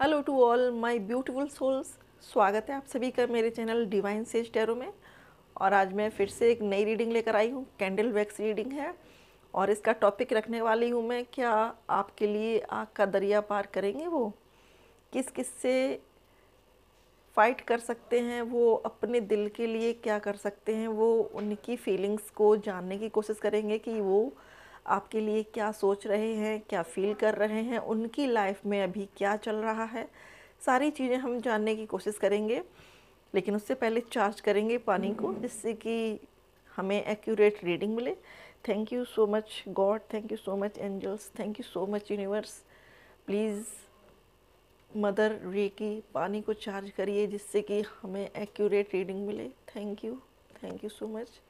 Hello to all my beautiful souls. स्वागत है आप सभी का मेरे चैनल डिवाइन सेज टैरो में। और आज मैं फिर से एक नई रीडिंग लेकर आई हूँ। कैंडल वैक्स रीडिंग है और इसका टॉपिक रखने वाली हूँ मैं, क्या आपके लिए आग का दरिया पार करेंगे वो, किस किस से फाइट कर सकते हैं वो, अपने दिल के लिए क्या कर सकते हैं वो, उनकी फीलिंग्स को जानने की कोशिश करेंगे कि वो आपके लिए क्या सोच रहे हैं, क्या फील कर रहे हैं, उनकी लाइफ में अभी क्या चल रहा है। सारी चीज़ें हम जानने की कोशिश करेंगे, लेकिन उससे पहले चार्ज करेंगे पानी को, जिससे कि हमें एक्यूरेट रीडिंग मिले। Thank you so much God, thank you so much angels, thank you so much universe. Please mother reiki पानी को चार्ज करिए, जिससे कि हमें एक्यूरेट रीडिंग मिले। Thank you so much,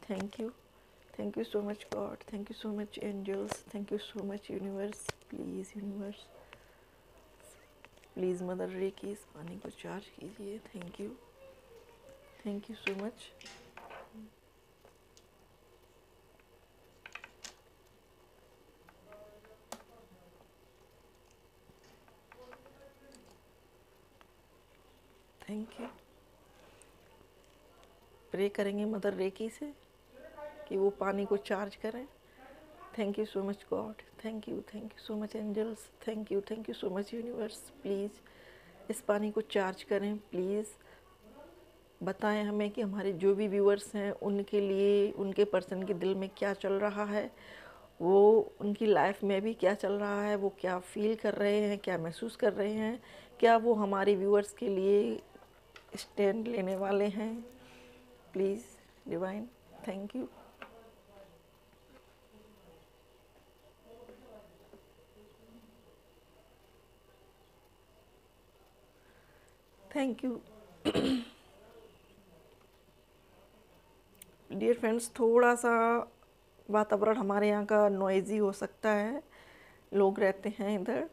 thank you, thank you so much God, thank you so much angels, thank you so much universe. Please universe, please mother reiki इस पानी को चार्ज कीजिए। Thank you so much. Thank you. Pray करेंगे mother reiki से कि वो पानी को चार्ज करें। Thank you so much God, thank you so much angels, thank you so much universe. Please इस पानी को चार्ज करें। प्लीज़ बताएं हमें कि हमारे जो भी व्यूअर्स हैं उनके लिए, उनके पर्सन के दिल में क्या चल रहा है, वो उनकी लाइफ में भी क्या चल रहा है, वो क्या फील कर रहे हैं, क्या महसूस कर रहे हैं, क्या वो हमारे व्यूअर्स के लिए स्टैंड लेने वाले हैं। Please divine, thank you. Thank you. Dear friends, थोड़ा सा वातावरण हमारे यहाँ का नॉइज़ी हो सकता है, लोग रहते हैं इधर,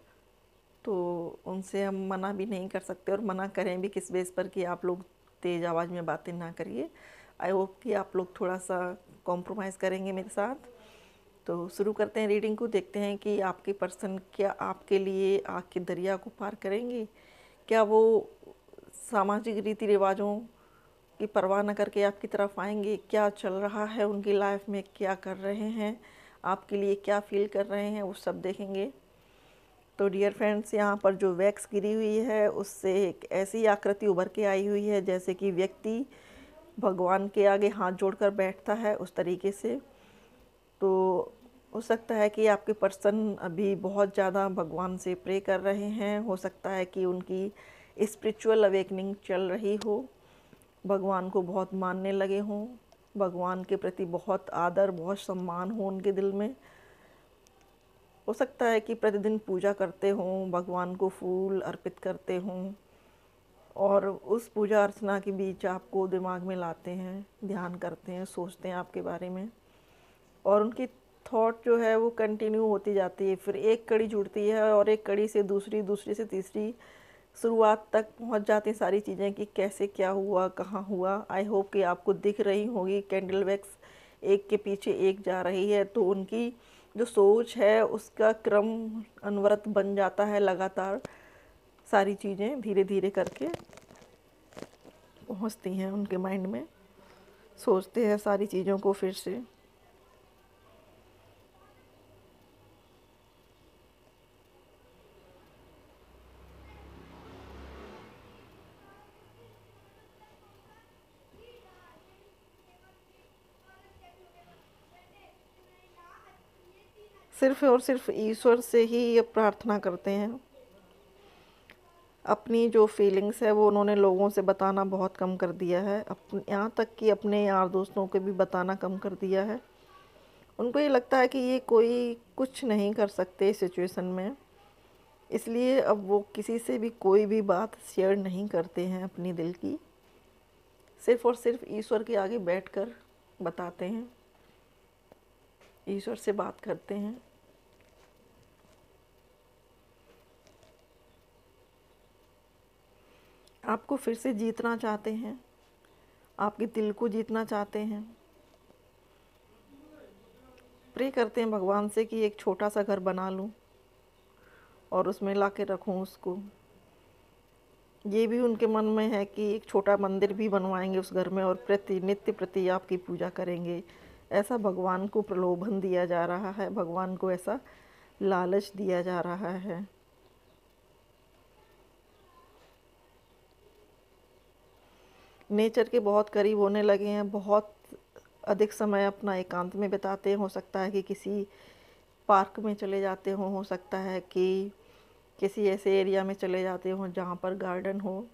तो उनसे हम मना भी नहीं कर सकते, और मना करें भी किस बेस पर कि आप लोग तेज़ आवाज़ में बातें ना करिए। आई होप कि आप लोग थोड़ा सा कॉम्प्रोमाइज़ करेंगे मेरे साथ। तो शुरू करते हैं रीडिंग को, देखते हैं कि आपके पर्सन क्या आपके लिए आग के दरिया को पार करेंगे। क्या वो सामाजिक रीति रिवाजों की परवाह न करके आपकी तरफ आएंगे, क्या चल रहा है उनकी लाइफ में, क्या कर रहे हैं, आपके लिए क्या फील कर रहे हैं, वो सब देखेंगे। तो डियर फ्रेंड्स, यहाँ पर जो वैक्स गिरी हुई है उससे एक ऐसी आकृति उभर के आई हुई है जैसे कि व्यक्ति भगवान के आगे हाथ जोड़कर बैठता है, उस तरीके से। तो हो सकता है कि आपके पर्सन अभी बहुत ज़्यादा भगवान से प्रे कर रहे हैं, हो सकता है कि उनकी स्पिरिचुअल अवेकनिंग चल रही हो, भगवान को बहुत मानने लगे हों, भगवान के प्रति बहुत आदर, बहुत सम्मान हो उनके दिल में। हो सकता है कि प्रतिदिन पूजा करते हों, भगवान को फूल अर्पित करते हों, और उस पूजा अर्चना के बीच आपको दिमाग में लाते हैं, ध्यान करते हैं, सोचते हैं आपके बारे में, और उनकी थॉट जो है वो कंटिन्यू होती जाती है। फिर एक कड़ी जुड़ती है और एक कड़ी से दूसरी, दूसरी से तीसरी, शुरुआत तक पहुंच जाती हैं सारी चीज़ें कि कैसे क्या हुआ, कहाँ हुआ। आई होप कि आपको दिख रही होगी कैंडल वैक्स एक के पीछे एक जा रही है, तो उनकी जो सोच है उसका क्रम अनवरत बन जाता है, लगातार सारी चीज़ें धीरे धीरे करके पहुंचती हैं उनके माइंड में, सोचते हैं सारी चीज़ों को फिर से। सिर्फ और सिर्फ ईश्वर से ही ये प्रार्थना करते हैं। अपनी जो फीलिंग्स है वो उन्होंने लोगों से बताना बहुत कम कर दिया है, यहाँ तक कि अपने यार दोस्तों को भी बताना कम कर दिया है। उनको ये लगता है कि ये कोई कुछ नहीं कर सकते इस सिचुएशन में, इसलिए अब वो किसी से भी कोई भी बात शेयर नहीं करते हैं अपनी दिल की, सिर्फ और सिर्फ ईश्वर के आगे बैठकर बताते हैं, ईश्वर से बात करते हैं। आपको फिर से जीतना चाहते हैं, आपके दिल को जीतना चाहते हैं। प्रे करते हैं भगवान से कि एक छोटा सा घर बना लूं और उसमें ला के रखूँ उसको। ये भी उनके मन में है कि एक छोटा मंदिर भी बनवाएंगे उस घर में और नित्य प्रति आपकी पूजा करेंगे। ऐसा भगवान को प्रलोभन दिया जा रहा है, भगवान को ऐसा लालच दिया जा रहा है। नेचर के बहुत करीब होने लगे हैं, बहुत अधिक समय अपना एकांत में बिताते हैं। हो सकता है कि किसी पार्क में चले जाते हों, हो सकता है कि किसी ऐसे एरिया में चले जाते हों जहाँ पर गार्डन हो।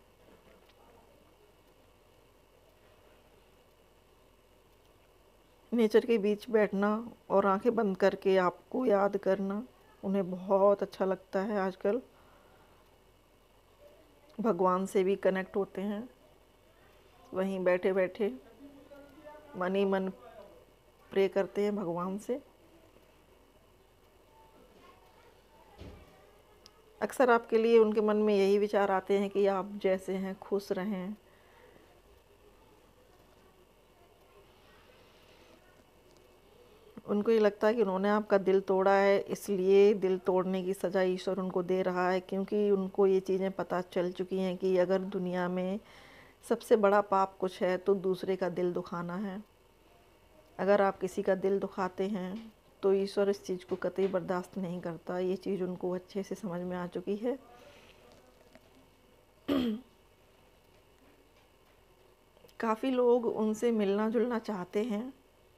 नेचर के बीच बैठना और आंखें बंद करके आपको याद करना उन्हें बहुत अच्छा लगता है। आजकल भगवान से भी कनेक्ट होते हैं, वहीं बैठे बैठे मन ही मन प्रे करते हैं भगवान से। अक्सर आपके लिए उनके मन में यही विचार आते हैं कि आप जैसे हैं खुश रहें। उनको ये लगता है कि उन्होंने आपका दिल तोड़ा है, इसलिए दिल तोड़ने की सज़ा ईश्वर उनको दे रहा है, क्योंकि उनको ये चीज़ें पता चल चुकी हैं कि अगर दुनिया में सबसे बड़ा पाप कुछ है तो दूसरे का दिल दुखाना है। अगर आप किसी का दिल दुखाते हैं तो ईश्वर इस चीज़ को कतई बर्दाश्त नहीं करता। ये चीज़ उनको अच्छे से समझ में आ चुकी है। काफ़ी लोग उनसे मिलना जुलना चाहते हैं,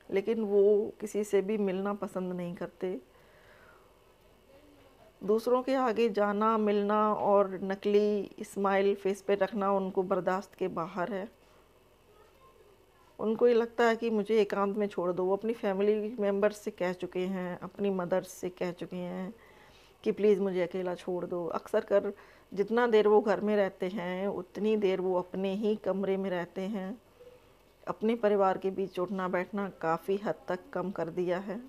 लेकिन वो किसी से भी मिलना पसंद नहीं करते। दूसरों के आगे जाना, मिलना और नकली स्माइल फेस पे रखना उनको बर्दाश्त के बाहर है। उनको ये लगता है कि मुझे एकांत में छोड़ दो। वो अपनी फैमिली मेम्बर्स से कह चुके हैं, अपनी मदर से कह चुके हैं कि प्लीज़ मुझे अकेला छोड़ दो। अक्सर कर जितना देर वो घर में रहते हैं उतनी देर वो अपने ही कमरे में रहते हैं। अपने परिवार के बीच उठना बैठना काफ़ी हद तक कम कर दिया है।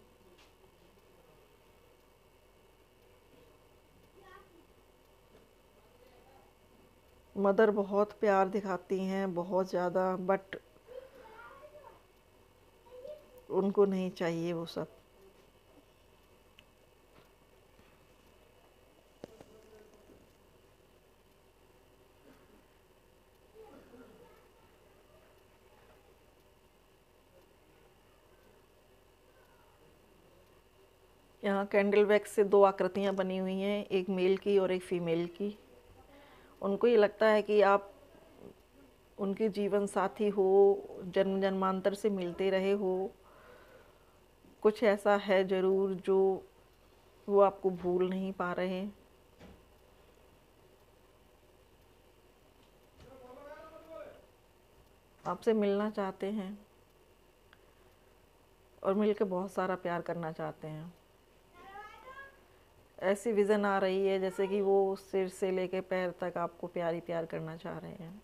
मदर बहुत प्यार दिखाती हैं, बहुत ज़्यादा, बट उनको नहीं चाहिए वो सब। यहाँ कैंडल वैक्स से दो आकृतियाँ बनी हुई हैं, एक मेल की और एक फीमेल की। उनको ये लगता है कि आप उनके जीवन साथी हो, जन्म जन्मांतर से मिलते रहे हो। कुछ ऐसा है ज़रूर जो वो आपको भूल नहीं पा रहे। आपसे मिलना चाहते हैं और मिलकर बहुत सारा प्यार करना चाहते हैं। ऐसी विज़न आ रही है जैसे कि वो सिर से लेकर पैर तक आपको प्यार ही प्यार करना चाह रहे हैं।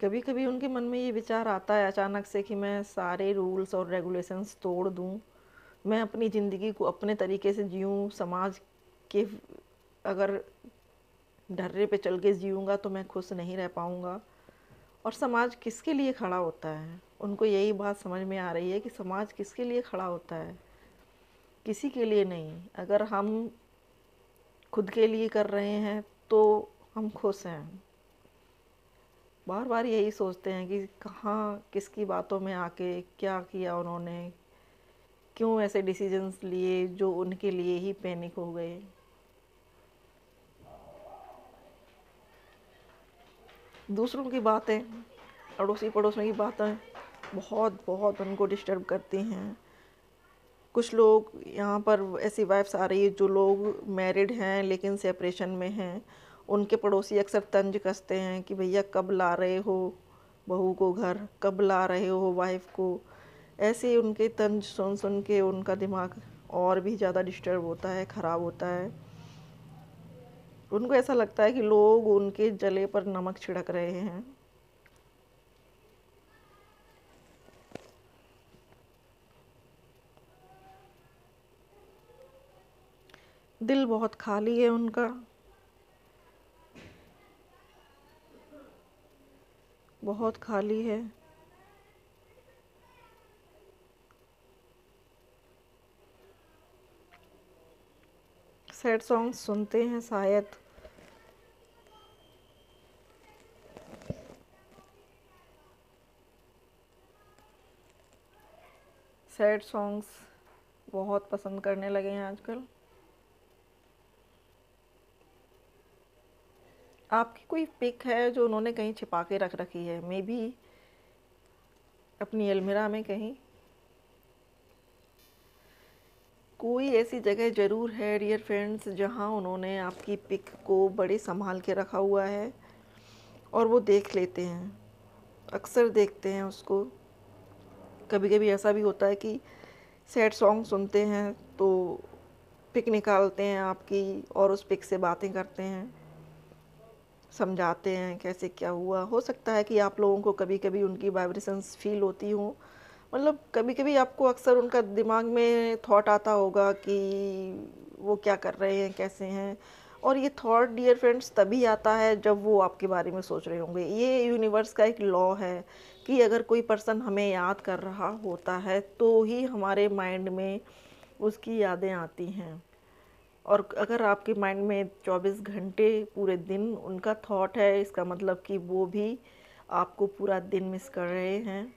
कभी कभी उनके मन में ये विचार आता है अचानक से कि मैं सारे रूल्स और रेगुलेशंस तोड़ दूं, मैं अपनी ज़िंदगी को अपने तरीके से जीऊँ। समाज के अगर ढर्रे पे चल के जीऊँगा तो मैं खुश नहीं रह पाऊँगा। और समाज किसके लिए खड़ा होता है, उनको यही बात समझ में आ रही है कि समाज किसके लिए खड़ा होता है, किसी के लिए नहीं। अगर हम खुद के लिए कर रहे हैं तो हम खुश हैं। बार बार यही सोचते हैं कि कहाँ किसकी बातों में आके क्या किया उन्होंने, क्यों ऐसे डिसीजंस लिए जो उनके लिए ही पैनिक हो गए। दूसरों की बातें, अड़ोसी पड़ोसियों की बातें बहुत बहुत उनको डिस्टर्ब करती हैं। कुछ लोग यहाँ पर ऐसी वाइफ्स आ रही है जो लोग मैरिड हैं लेकिन सेपरेशन में हैं, उनके पड़ोसी अक्सर तंज कसते हैं कि भैया कब ला रहे हो बहू को घर, कब ला रहे हो वाइफ को। ऐसे उनके तंज सुन सुन के उनका दिमाग और भी ज़्यादा डिस्टर्ब होता है, ख़राब होता है। उनको ऐसा लगता है कि लोग उनके जले पर नमक छिड़क रहे हैं। दिल बहुत खाली है उनका, बहुत खाली है। सैड सॉन्ग्स सुनते हैं शायद। सैड सॉन्ग्स बहुत पसंद करने लगे हैं आजकल। आपकी कोई पिक है जो उन्होंने कहीं छिपा के रख रखी है, मे बी अपनी अलमीरा में कहीं? कोई ऐसी जगह ज़रूर है डियर फ्रेंड्स जहाँ उन्होंने आपकी पिक को बड़े संभाल के रखा हुआ है और वो देख लेते हैं, अक्सर देखते हैं उसको। कभी कभी ऐसा भी होता है कि सैड सॉन्ग सुनते हैं तो पिक निकालते हैं आपकी और उस पिक से बातें करते हैं, समझाते हैं कैसे क्या हुआ। हो सकता है कि आप लोगों को कभी कभी उनकी वाइब्रेशंस फील होती हों, मतलब कभी कभी आपको अक्सर उनका दिमाग में थॉट आता होगा कि वो क्या कर रहे हैं, कैसे हैं। और ये थॉट डियर फ्रेंड्स तभी आता है जब वो आपके बारे में सोच रहे होंगे। ये यूनिवर्स का एक लॉ है कि अगर कोई पर्सन हमें याद कर रहा होता है तो ही हमारे माइंड में उसकी यादें आती हैं। और अगर आपके माइंड में 24 घंटे पूरे दिन उनका थॉट है, इसका मतलब कि वो भी आपको पूरा दिन मिस कर रहे हैं।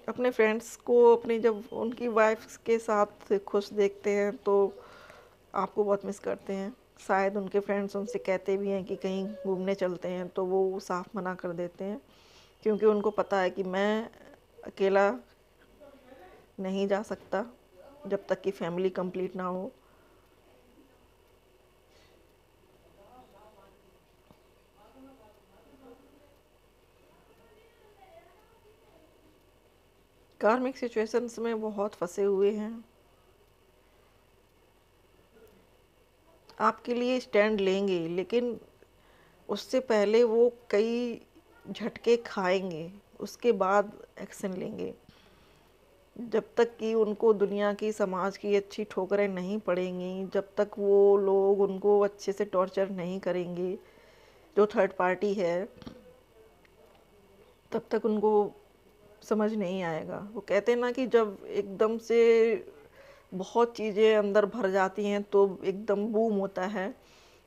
अपने फ्रेंड्स को अपनी जब उनकी वाइफ के साथ खुश देखते हैं तो आपको बहुत मिस करते हैं। शायद उनके फ्रेंड्स उनसे कहते भी हैं कि कहीं घूमने चलते हैं तो वो साफ मना कर देते हैं, क्योंकि उनको पता है कि मैं अकेला नहीं जा सकता जब तक कि फैमिली कंप्लीट ना हो। कार्मिक सिचुएशंस में बहुत फंसे हुए हैं। आपके लिए स्टैंड लेंगे, लेकिन उससे पहले वो कई झटके खाएंगे, उसके बाद एक्शन लेंगे। जब तक कि उनको दुनिया की, समाज की अच्छी ठोकरें नहीं पड़ेंगी, जब तक वो लोग उनको अच्छे से टॉर्चर नहीं करेंगे, जो थर्ड पार्टी है, तब तक उनको समझ नहीं आएगा। वो कहते हैं ना कि जब एकदम से बहुत चीज़ें अंदर भर जाती हैं तो एकदम बूम होता है।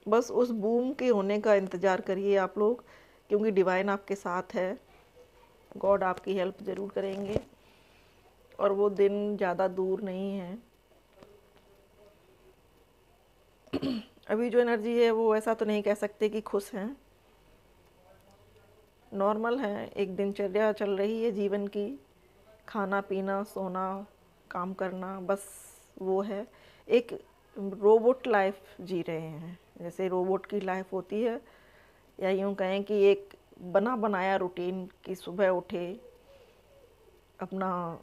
बस उस बूम के होने का इंतज़ार करिए आप लोग, क्योंकि डिवाइन आपके साथ है, गॉड आपकी हेल्प ज़रूर करेंगे और वो दिन ज़्यादा दूर नहीं है। अभी जो एनर्जी है वो ऐसा तो नहीं कह सकते कि खुश हैं, नॉर्मल है, एक दिनचर्या चल रही है जीवन की, खाना पीना सोना काम करना, बस वो है। एक रोबोट लाइफ जी रहे हैं, जैसे रोबोट की लाइफ होती है, या यूँ कहें कि एक बना बनाया रूटीन कि सुबह उठे, अपना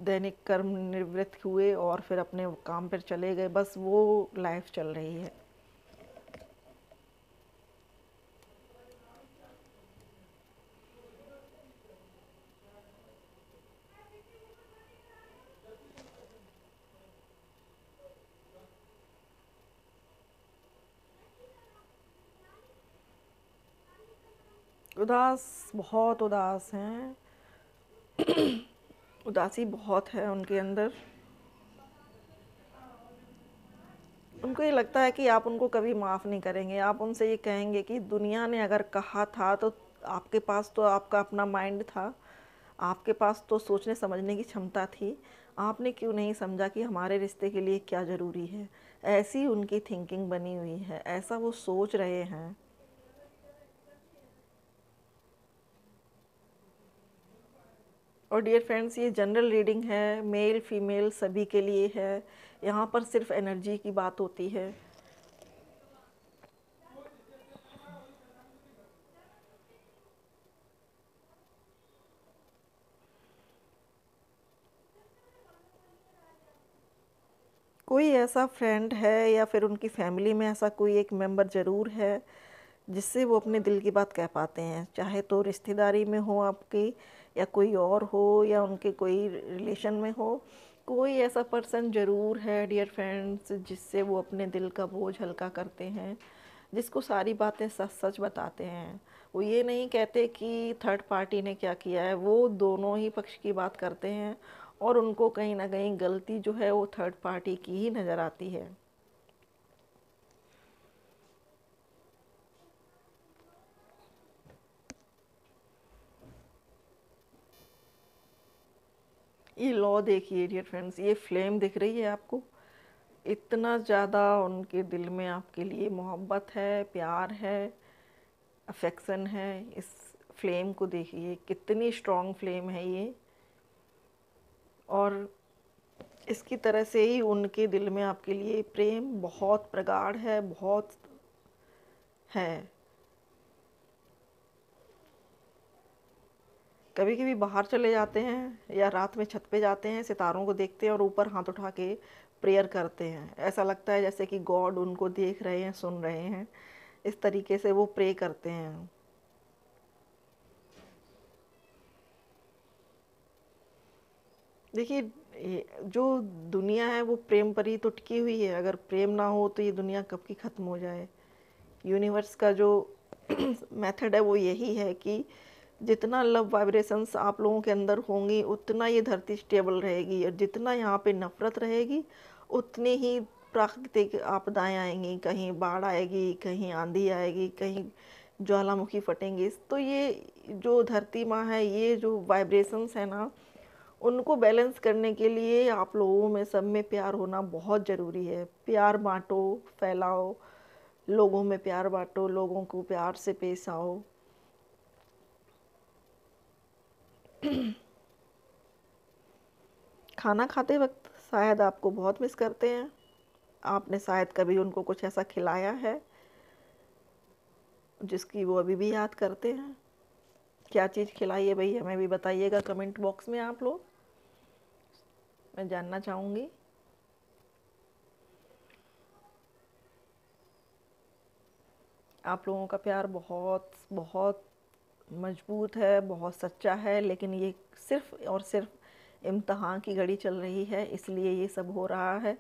दैनिक कर्म निवृत्त हुए और फिर अपने काम पर चले गए, बस वो लाइफ चल रही है। उदास, बहुत उदास हैं। उदासी बहुत है उनके अंदर। उनको ये लगता है कि आप उनको कभी माफ़ नहीं करेंगे। आप उनसे ये कहेंगे कि दुनिया ने अगर कहा था तो आपके पास तो आपका अपना माइंड था, आपके पास तो सोचने समझने की क्षमता थी, आपने क्यों नहीं समझा कि हमारे रिश्ते के लिए क्या ज़रूरी है। ऐसी उनकी थिंकिंग बनी हुई है, ऐसा वो सोच रहे हैं। और डियर फ्रेंड्स, ये जनरल रीडिंग है, मेल फीमेल सभी के लिए है, यहाँ पर सिर्फ एनर्जी की बात होती है। कोई ऐसा फ्रेंड है या फिर उनकी फैमिली में ऐसा कोई एक मेंबर ज़रूर है जिससे वो अपने दिल की बात कह पाते हैं, चाहे तो रिश्तेदारी में हो आपकी, या कोई और हो या उनके कोई रिलेशन में हो, कोई ऐसा पर्सन ज़रूर है डियर फ्रेंड्स जिससे वो अपने दिल का बोझ हल्का करते हैं, जिसको सारी बातें सच सच बताते हैं। वो ये नहीं कहते कि थर्ड पार्टी ने क्या किया है, वो दोनों ही पक्ष की बात करते हैं और उनको कहीं ना कहीं गलती जो है वो थर्ड पार्टी की ही नज़र आती है। ये लॉ देखिए डियर फ्रेंड्स, ये फ्लेम दिख रही है आपको, इतना ज़्यादा उनके दिल में आपके लिए मोहब्बत है, प्यार है, अफेक्शन है। इस फ्लेम को देखिए, कितनी स्ट्रॉन्ग फ्लेम है ये, और इसकी तरह से ही उनके दिल में आपके लिए प्रेम बहुत प्रगाढ़ है, बहुत है। कभी कभी बाहर चले जाते हैं या रात में छत पे जाते हैं, सितारों को देखते हैं और ऊपर हाथ उठा के प्रेयर करते हैं। ऐसा लगता है जैसे कि गॉड उनको देख रहे हैं, सुन रहे हैं। इस तरीके से वो प्रे करते हैं। देखिए, जो दुनिया है वो प्रेम पर ही तो टिकी हुई है। अगर प्रेम ना हो तो ये दुनिया कब की ख़त्म हो जाए। यूनिवर्स का जो मेथड है वो यही है कि जितना लव वाइब्रेशंस आप लोगों के अंदर होंगी उतना ये धरती स्टेबल रहेगी, और जितना यहाँ पे नफ़रत रहेगी उतनी ही प्राकृतिक आपदाएं आएंगी। कहीं बाढ़ आएगी, कहीं आंधी आएगी, कहीं ज्वालामुखी फटेंगे। तो ये जो धरती माँ है, ये जो वाइब्रेशंस है ना, उनको बैलेंस करने के लिए आप लोगों में सब में प्यार होना बहुत ज़रूरी है। प्यार बांटो, फैलाओ, लोगों में प्यार बांटो, लोगों को प्यार से पेश आओ। खाना खाते वक्त शायद आपको बहुत मिस करते हैं। आपने शायद कभी उनको कुछ ऐसा खिलाया है जिसकी वो अभी भी याद करते हैं। क्या चीज़ खिलाई है भाई, हमें भी बताइएगा कमेंट बॉक्स में आप लोग, मैं जानना चाहूँगी। आप लोगों का प्यार बहुत बहुत मजबूत है, बहुत सच्चा है, लेकिन ये सिर्फ़ और सिर्फ इम्तहान की घड़ी चल रही है, इसलिए ये सब हो रहा है।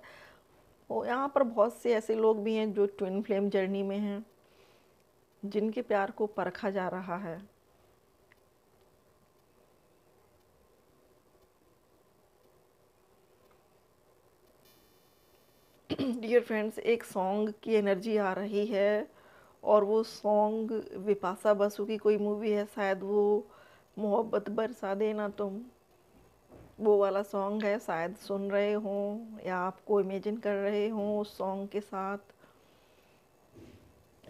और यहाँ पर बहुत से ऐसे लोग भी हैं जो ट्विन फ्लेम जर्नी में हैं, जिनके प्यार को परखा जा रहा है। डियर फ्रेंड्स, एक सॉन्ग की एनर्जी आ रही है, और वो सॉन्ग विपाशा बसु की कोई मूवी है शायद, वो मोहब्बत बरसा देना तुम, वो वाला सॉन्ग है। शायद सुन रहे हों या आपको इमेजिन कर रहे हों उस सॉन्ग के साथ।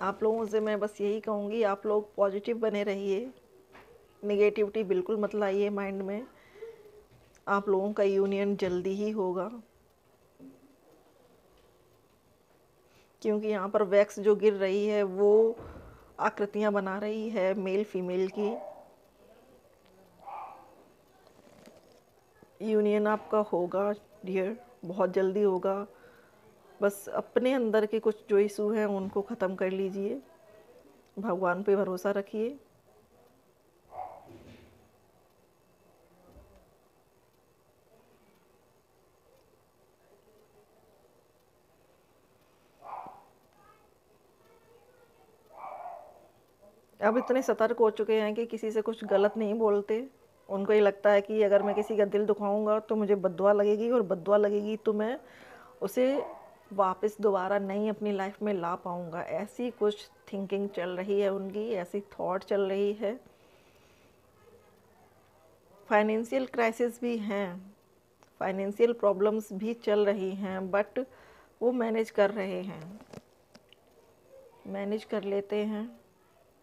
आप लोगों से मैं बस यही कहूँगी, आप लोग पॉजिटिव बने रहिए, नेगेटिविटी बिल्कुल मत लाइए माइंड में। आप लोगों का यूनियन जल्दी ही होगा, क्योंकि यहाँ पर वैक्स जो गिर रही है वो आकृतियाँ बना रही है मेल फीमेल की। यूनियन आपका होगा डियर, बहुत जल्दी होगा। बस अपने अंदर के कुछ जो इशू हैं उनको ख़त्म कर लीजिए, भगवान पे भरोसा रखिए। अब इतने सतर्क हो चुके हैं कि किसी से कुछ गलत नहीं बोलते। उनको ये लगता है कि अगर मैं किसी का दिल दुखाऊंगा तो मुझे बद्दुआ लगेगी, और बद्दुआ लगेगी तो मैं उसे वापस दोबारा नहीं अपनी लाइफ में ला पाऊंगा। ऐसी कुछ थिंकिंग चल रही है उनकी, ऐसी थॉट चल रही है। फाइनेंशियल क्राइसिस भी हैं, फाइनेंशियल प्रॉब्लम्स भी चल रही हैं, बट वो मैनेज कर रहे हैं, मैनेज कर लेते हैं।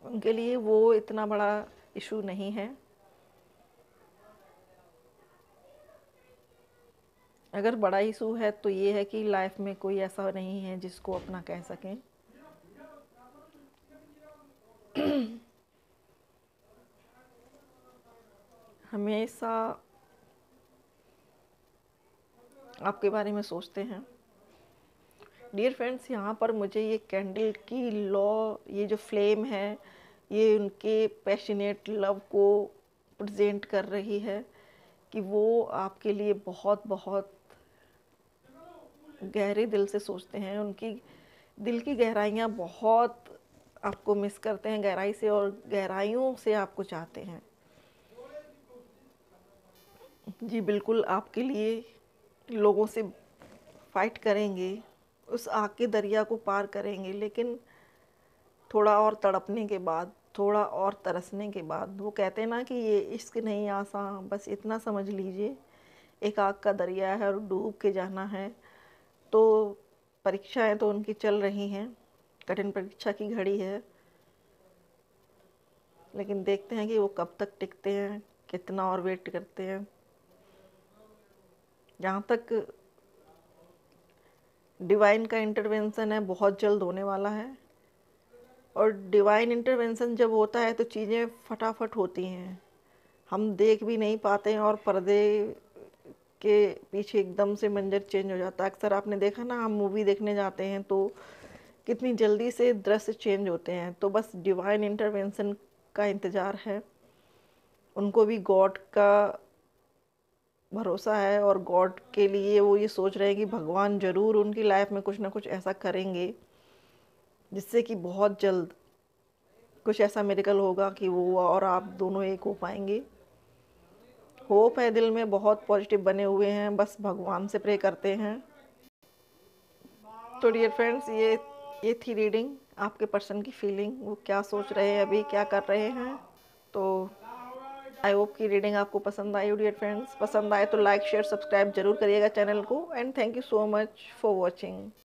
उनके लिए वो इतना बड़ा इशू नहीं है। अगर बड़ा इशू है तो ये है कि लाइफ में कोई ऐसा नहीं है जिसको अपना कह सकें। हमेशा आपके बारे में सोचते हैं। डियर फ्रेंड्स, यहाँ पर मुझे ये कैंडल की लॉ, ये जो फ्लेम है, ये उनके पैशनेट लव को प्रेजेंट कर रही है कि वो आपके लिए बहुत बहुत गहरे दिल से सोचते हैं। उनकी दिल की गहराइयाँ बहुत आपको मिस करते हैं गहराई से, और गहराइयों से आपको चाहते हैं। जी बिल्कुल, आपके लिए लोगों से फाइट करेंगे, उस आग के दरिया को पार करेंगे, लेकिन थोड़ा और तड़पने के बाद, थोड़ा और तरसने के बाद, वो कहते हैं ना कि ये इश्क नहीं आसान, बस इतना समझ लीजिए एक आग का दरिया है और डूब के जाना है। तो परीक्षाएं तो उनकी चल रही हैं, कठिन परीक्षा की घड़ी है, लेकिन देखते हैं कि वो कब तक टिकते हैं, कितना और वेट करते हैं। जहाँ तक डिवाइन का इंटरवेंशन है, बहुत जल्द होने वाला है। और डिवाइन इंटरवेंशन जब होता है तो चीज़ें फटाफट होती हैं, हम देख भी नहीं पाते हैं, और पर्दे के पीछे एकदम से मंजर चेंज हो जाता है। अक्सर आपने देखा ना, हम मूवी देखने जाते हैं तो कितनी जल्दी से दृश्य चेंज होते हैं। तो बस डिवाइन इंटरवेंशन का इंतज़ार है। उनको भी गॉड का भरोसा है, और गॉड के लिए वो ये सोच रहे हैं कि भगवान ज़रूर उनकी लाइफ में कुछ ना कुछ ऐसा करेंगे जिससे कि बहुत जल्द कुछ ऐसा मिरेकल होगा कि वो और आप दोनों एक हो पाएंगे। होप है दिल में, बहुत पॉजिटिव बने हुए हैं, बस भगवान से प्रे करते हैं। तो डियर फ्रेंड्स, ये थी रीडिंग। आपके पर्सन की फीलिंग, वो क्या सोच रहे हैं, अभी क्या कर रहे हैं। तो आई होप की रीडिंग आपको पसंद आई हो डियर फ्रेंड्स। पसंद आए तो लाइक शेयर सब्सक्राइब जरूर करिएगा चैनल को। And thank you so much for watching.